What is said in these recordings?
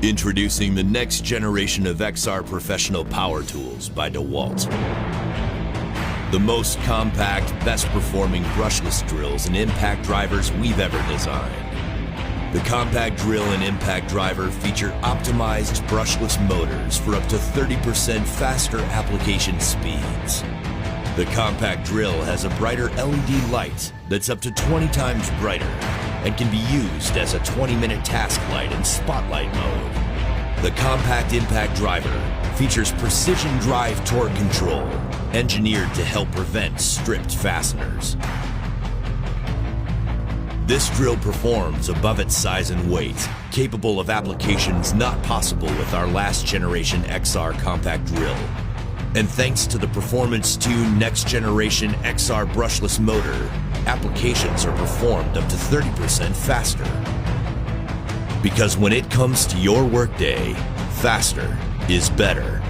Introducing the next generation of XR professional power tools by DEWALT. The most compact, best performing brushless drills and impact drivers we've ever designed. The compact drill and impact driver feature optimized brushless motors for up to 30% faster application speeds. The compact drill has a brighter LED light that's up to 20 times brighter and can be used as a 20-minute task light in spotlight mode. The compact impact driver features precision drive torque control, engineered to help prevent stripped fasteners. This drill performs above its size and weight, capable of applications not possible with our last generation XR compact drill. And thanks to the Performance 2 next generation XR brushless motor, applications are performed up to 30% faster. Because when it comes to your workday, faster is better.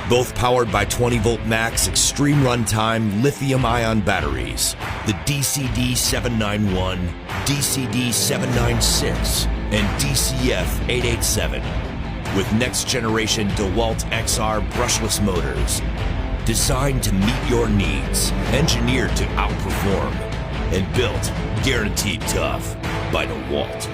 Both powered by 20-volt max extreme runtime lithium-ion batteries, the DCD791, DCD796, and DCF887, with next-generation DEWALT XR brushless motors, designed to meet your needs, engineered to outperform, and built guaranteed tough by DEWALT.